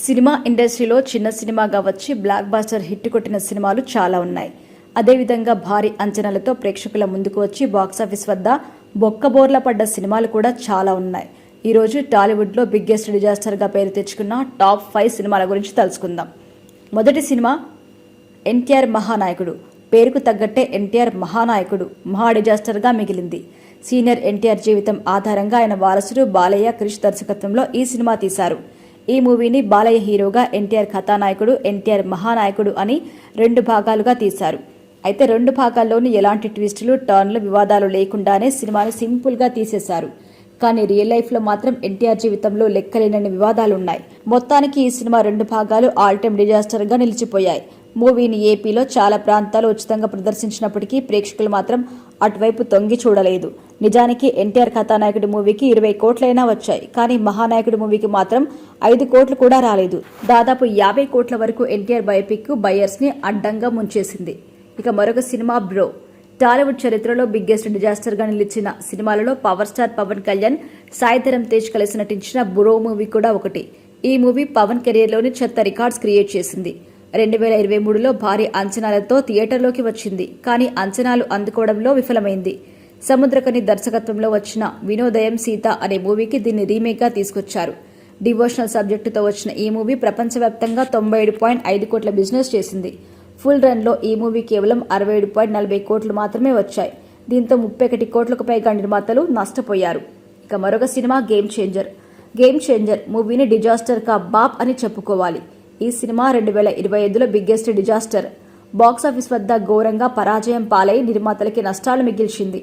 Cinema ఇండస్ట్రీలో చిన్న సినిమాగా వచ్చి బ్లాక్ బాస్టర్ హిట్ కొట్టిన సినిమాలు చాలా ఉన్నాయి. అదేవిధంగా భారీ అంచనాలతో ప్రేక్షకుల ముందుకు వచ్చి బాక్సాఫీస్ వద్ద బొక్కబోర్ల పడ్డ సినిమాలు కూడా చాలా ఉన్నాయి. ఈరోజు టాలీవుడ్లో బిగ్గెస్ట్ డిజాస్టర్గా పేరు తెచ్చుకున్న టాప్ 5 సినిమాల గురించి తెలుసుకుందాం. మొదటి సినిమా ఎన్టీఆర్ మహానాయకుడు. పేరుకు తగ్గట్టే ఎన్టీఆర్ మహానాయకుడు మహా డిజాస్టర్గా మిగిలింది. సీనియర్ ఎన్టీఆర్ జీవితం ఆధారంగా ఆయన వారసుడు బాలయ్య క్రిష్ దర్శకత్వంలో ఈ సినిమా తీశారు. ఈ మూవీని బాలయ్య హీరోగా, ఎన్టీఆర్ కథానాయకుడు, ఎన్టీఆర్ మహానాయకుడు అని 2 భాగాలుగా తీశారు. అయితే 2 భాగాల్లోనూ ఎలాంటి ట్విస్టులు, టర్న్లు, వివాదాలు లేకుండానే సినిమాను సింపుల్గా తీసేశారు. కానీ రియల్ లైఫ్లో మాత్రం ఎన్టీఆర్ జీవితంలో లెక్కలేనన్ని వివాదాలున్నాయి. మొత్తానికి ఈ సినిమా 2 భాగాలు ఆల్ టైమ్ డిజాస్టర్గా నిలిచిపోయాయి. మూవీని ఏపీలో చాలా ప్రాంతాలు ఉచితంగా ప్రదర్శించినప్పటికీ ప్రేక్షకులు మాత్రం అటువైపు తొంగి చూడలేదు. నిజానికి ఎన్టీఆర్ కథానాయకుడి మూవీకి 20 కోట్లైనా వచ్చాయి. కానీ మహానాయకుడి మూవీకి మాత్రం 5 కోట్లు కూడా రాలేదు. దాదాపు 50 కోట్ల వరకు ఎన్టీఆర్ బయోపిక్ బయర్స్ ని అడ్డంగా ముంచేసింది. ఇక మరొక సినిమా బ్రో. టాలీవుడ్ చరిత్రలో బిగ్గెస్ట్ డిజాస్టర్గా నిలిచిన సినిమాలలో పవర్ స్టార్ పవన్ కళ్యాణ్, సాయిధరం తేజ్ కలిసి నటించిన బ్రో మూవీ కూడా ఒకటి. ఈ మూవీ పవన్ కెరీర్లోని చెత్త రికార్డ్స్ క్రియేట్ చేసింది. 2023లో భారీ అంచనాలతో థియేటర్లోకి వచ్చింది. కానీ అంచనాలు అందుకోవడంలో విఫలమైంది. సముద్రకని దర్శకత్వంలో వచ్చిన వినోదయం సీత అనే మూవీకి దీన్ని రీమేక్గా తీసుకొచ్చారు. డివోషనల్ సబ్జెక్టుతో వచ్చిన ఈ మూవీ ప్రపంచవ్యాప్తంగా 97.5 కోట్ల బిజినెస్ చేసింది. ఫుల్ రన్లో ఈ మూవీ కేవలం 67.40 కోట్లు మాత్రమే వచ్చాయి. దీంతో 31 కోట్లకు పైగా నిర్మాతలు నష్టపోయారు. ఇక మరొక cinema game changer. Game changer మూవీని డిజాస్టర్ కా బాప్ అని చెప్పుకోవాలి. ఈ సినిమా 2025లో బిగ్గెస్ట్ డిజాస్టర్. బాక్సాఫీస్ వద్ద ఘోరంగా పరాజయం పాలై నిర్మాతలకి నష్టాలు మిగిల్చింది.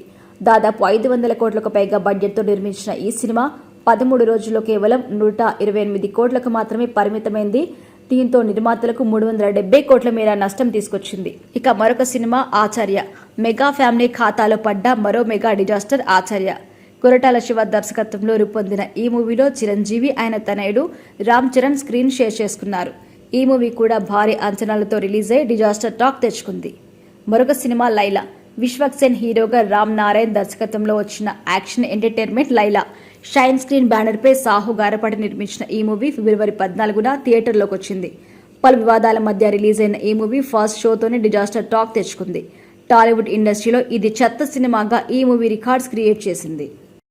దాదాపు 500 కోట్లకు పైగా బడ్జెట్తో నిర్మించిన ఈ సినిమా 13 రోజుల్లో కేవలం 128 కోట్లకు మాత్రమే పరిమితమైంది. దీంతో నిర్మాతలకు 370 కోట్ల మేర నష్టం తీసుకొచ్చింది. ఇక మరొక సినిమా ఆచార్య. మెగా ఫ్యామిలీ ఖాతాలో పడ్డ మరో మెగా డిజాస్టర్ ఆచార్య. కొరటాల శివ దర్శకత్వంలో రూపొందిన ఈ మూవీలో చిరంజీవి, ఆయన తనయుడు రామ్ చరణ్ స్క్రీన్ షేర్ చేసుకున్నారు. ఈ మూవీ కూడా భారీ అంచనాలతో రిలీజ్ అయి డిజాస్టర్ టాక్ తెచ్చుకుంది. మరొక సినిమా లైలా. విశ్వక్ సేన్ హీరోగా రామ్ నారాయణ్ దర్శకత్వంలో వచ్చిన action entertainment Laila. Shine Screen banner పై సాహు గారపాటి నిర్మించిన ఈ మూవీ ఫిబ్రవరి 14న థియేటర్లోకి వచ్చింది. పలు వివాదాల మధ్య రిలీజ్ అయిన ఈ మూవీ ఫస్ట్ షోతోనే డిజాస్టర్ టాక్ తెచ్చుకుంది. టాలీవుడ్ ఇండస్ట్రీలో ఇది చెత్త సినిమాగా ఈ మూవీ రికార్డ్స్ క్రియేట్ చేసింది.